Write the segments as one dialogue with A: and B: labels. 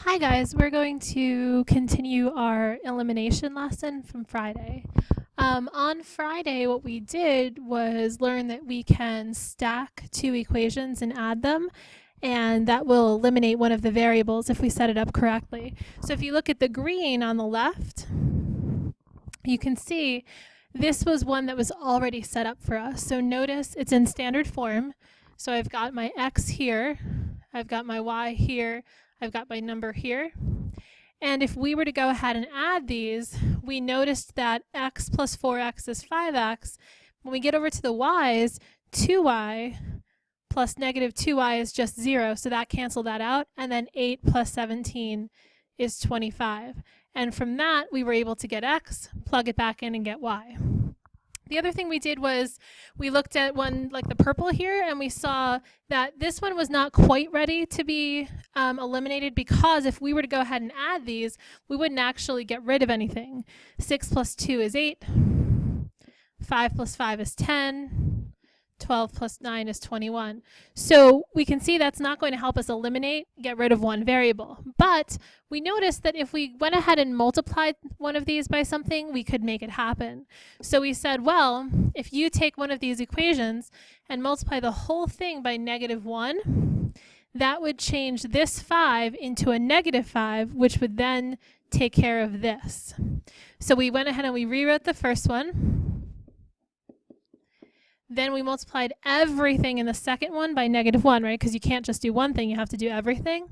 A: Hi guys, we're going to continue our elimination lesson from Friday. On Friday, what we did was learn that we can stack two equations and add them, and that will eliminate one of the variables if we set it up correctly. So if you look at the green on the left, you can see this was one that was already set up for us. So notice it's in standard form. So I've got my x here, I've got my y here, I've got my number here. And if we were to go ahead and add these, we noticed that x plus 4x is 5x. When we get over to the y's, 2y plus negative 2y is just 0, so that canceled that out. And then 8 plus 17 is 25. And from that, we were able to get x, plug it back in, and get y. The other thing we did was we looked at one like the purple here, and we saw that this one was not quite ready to be eliminated, because if we were to go ahead and add these, we wouldn't actually get rid of anything. 6 plus 2 is 8, 5 plus 5 is 10, 12 plus 9 is 21. So we can see that's not going to help us get rid of one variable. But we noticed that if we went ahead and multiplied one of these by something, we could make it happen. So we said, well, if you take one of these equations and multiply the whole thing by -1, that would change this 5 into a -5, which would then take care of this. So we went ahead and we rewrote the first one. Then we multiplied everything in the second one by -1, right? Because you can't just do one thing, you have to do everything.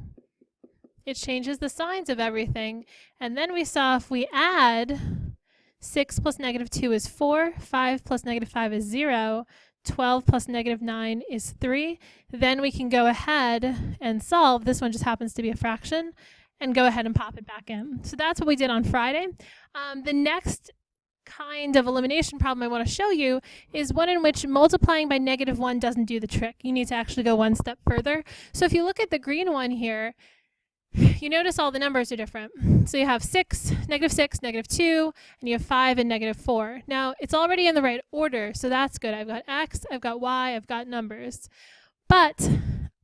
A: It changes the signs of everything. And then we saw if we add 6 plus -2 is 4, 5 plus -5 is 0, 12 plus -9 is 3. Then we can go ahead and solve. This one just happens to be a fraction, and go ahead and pop it back in. So that's what we did on Friday. The next kind of elimination problem I want to show you is one in which multiplying by -1 doesn't do the trick. You need to actually go one step further. So if you look at the green one here, you notice all the numbers are different. So you have 6, -6, -2, and you have 5 and -4. Now it's already in the right order, so that's good. I've got x, I've got y, I've got numbers. But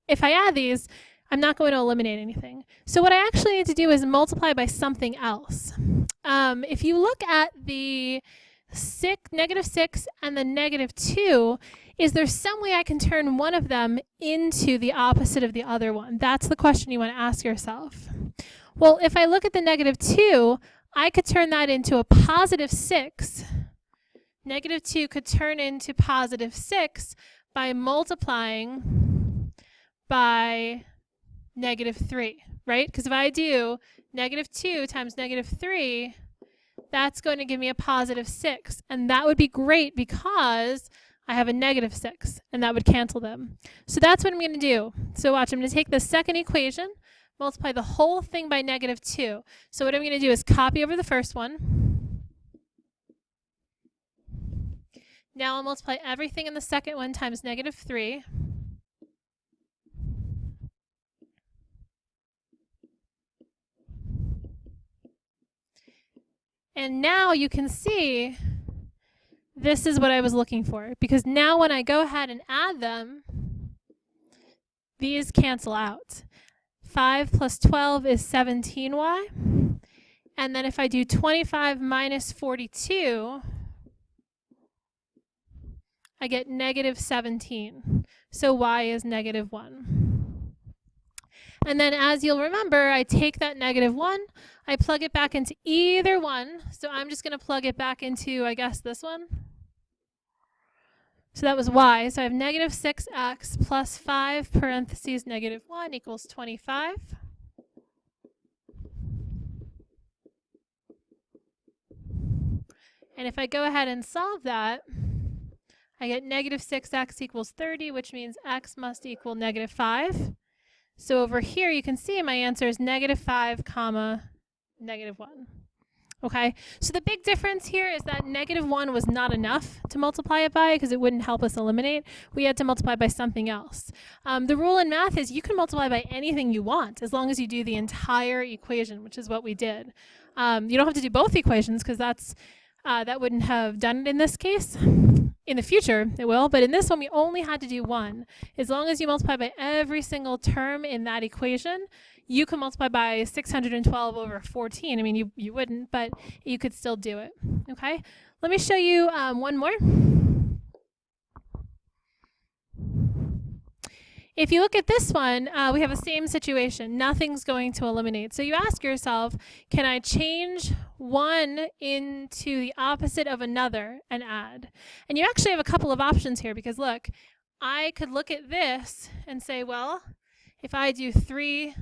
A: if I add these, I'm not going to eliminate anything. So what I actually need to do is multiply by something else. If you look at the -6 and the -2, is there some way I can turn one of them into the opposite of the other one? That's the question you want to ask yourself. Well, if I look at the -2, I could turn that into a +6. -2 could turn into +6 by multiplying by -3, right? Because if I do -2 times -3, that's going to give me a +6. And that would be great because I have a -6, and that would cancel them. So that's what I'm going to do. So watch, I'm going to take the second equation, multiply the whole thing by -2. So what I'm going to do is copy over the first one. Now I'll multiply everything in the second one times -3. And now you can see this is what I was looking for, because now when I go ahead and add them, these cancel out. 5 plus 12 is 17y. And then if I do 25 minus 42, I get -17. So y is -1. And then as you'll remember, I take that -1, I plug it back into either one. So I'm just going to plug it back into, I guess, this one. So that was y. So I have -6x plus 5 parentheses -1 equals 25. And if I go ahead and solve that, I get -6x equals 30, which means x must equal -5. So over here, you can see my answer is -5, comma, -1. Okay, so the big difference here is that -1 was not enough to multiply it by because it wouldn't help us eliminate. We had to multiply by something else. The rule in math is you can multiply by anything you want as long as you do the entire equation, which is what we did. You don't have to do both equations because that wouldn't have done it in this case. In the future, it will, but in this one, we only had to do one. As long as you multiply by every single term in that equation, you can multiply by 612 over 14. I mean, you wouldn't, but you could still do it, okay? Let me show you one more. If you look at this one, we have the same situation. Nothing's going to eliminate. So you ask yourself, can I change one into the opposite of another and add? And you actually have a couple of options here because look, I could look at this and say, well, if I do 3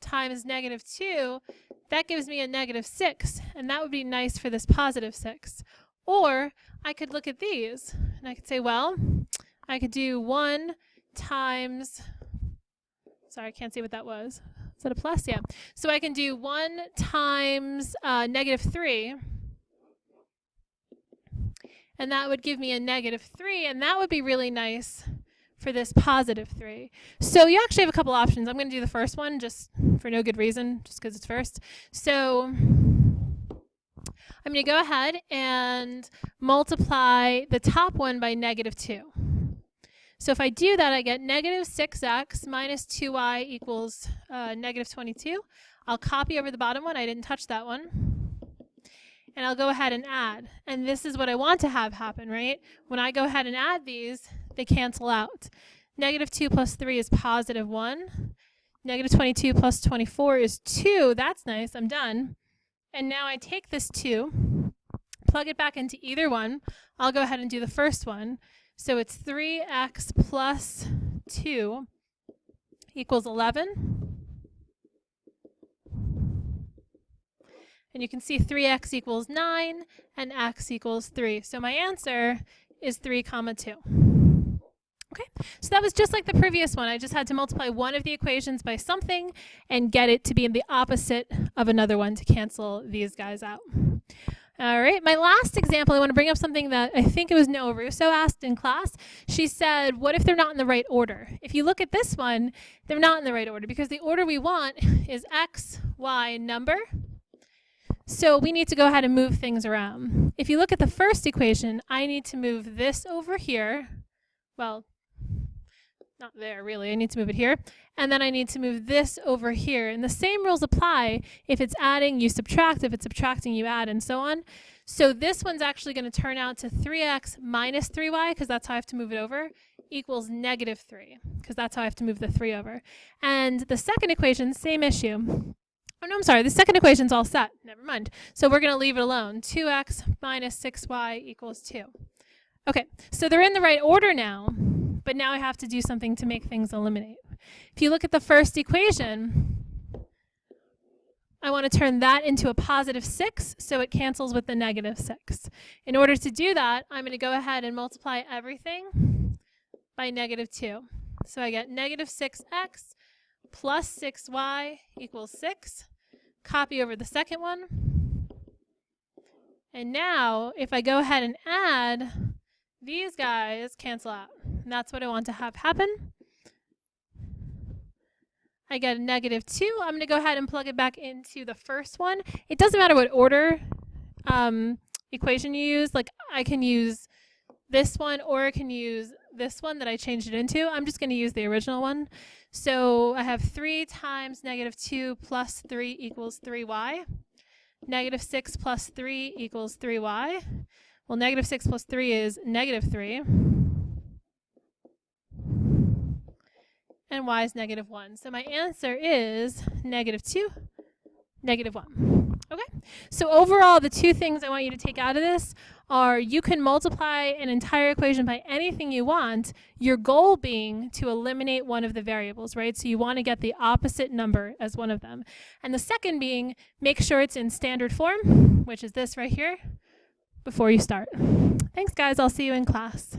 A: times negative 2, that gives me a negative 6, and that would be nice for this positive 6. Or I could look at these and I could say, well, I could do 1 times, sorry, I can't see what that was. Is that a plus? Yeah. So I can do 1 times negative 3, and that would give me a negative 3, and that would be really nice for this positive 3. So you actually have a couple options. I'm going to do the first one just for no good reason, just because it's first. So I'm going to go ahead and multiply the top one by negative 2. So if I do that, I get negative 6x minus 2y equals negative 22. I'll copy over the bottom one. I didn't touch that one. And I'll go ahead and add. And this is what I want to have happen, right? When I go ahead and add these, they cancel out. Negative 2 plus 3 is positive 1. Negative 22 plus 24 is 2. That's nice. I'm done. And now I take this 2, plug it back into either one. I'll go ahead and do the first one. So it's 3x plus 2 equals 11. And you can see 3x equals 9 and x equals 3. So my answer is 3, 2. Okay, so that was just like the previous one. I just had to multiply one of the equations by something and get it to be in the opposite of another one to cancel these guys out. All right, my last example, I want to bring up something that I think it was Noah Russo asked in class. She said, what if they're not in the right order? If you look at this one, they're not in the right order because the order we want is x, y, number. So we need to go ahead and move things around. If you look at the first equation, I need to move this over here. Well, not there really, I need to move it here. And then I need to move this over here. And the same rules apply. If it's adding, you subtract. If it's subtracting, you add, and so on. So this one's actually going to turn out to 3x minus 3y, because that's how I have to move it over, equals negative 3, because that's how I have to move the 3 over. And the second equation, same issue. Oh, no, I'm sorry. The second equation's all set. Never mind. So we're going to leave it alone. 2x minus 6y equals 2. Okay, so they're in the right order now, but now I have to do something to make things eliminate. If you look at the first equation, I want to turn that into a positive 6, so it cancels with the negative 6. In order to do that, I'm going to go ahead and multiply everything by negative 2. So I get negative 6x plus 6y equals 6. Copy over the second one. And now, if I go ahead and add, these guys cancel out. And that's what I want to have happen. I get a negative 2. I'm going to go ahead and plug it back into the first one. It doesn't matter what order equation you use. Like, I can use this one, or I can use this one that I changed it into. I'm just going to use the original one. So I have 3 times negative 2 plus 3 equals 3y. Negative 6 plus 3 equals 3y. Well, negative 6 plus 3 is negative 3. And y is negative 1. So my answer is negative 2, negative 1. Okay? So overall, the two things I want you to take out of this are you can multiply an entire equation by anything you want, your goal being to eliminate one of the variables, right? So you want to get the opposite number as one of them. And the second being, make sure it's in standard form, which is this right here, before you start. Thanks, guys. I'll see you in class.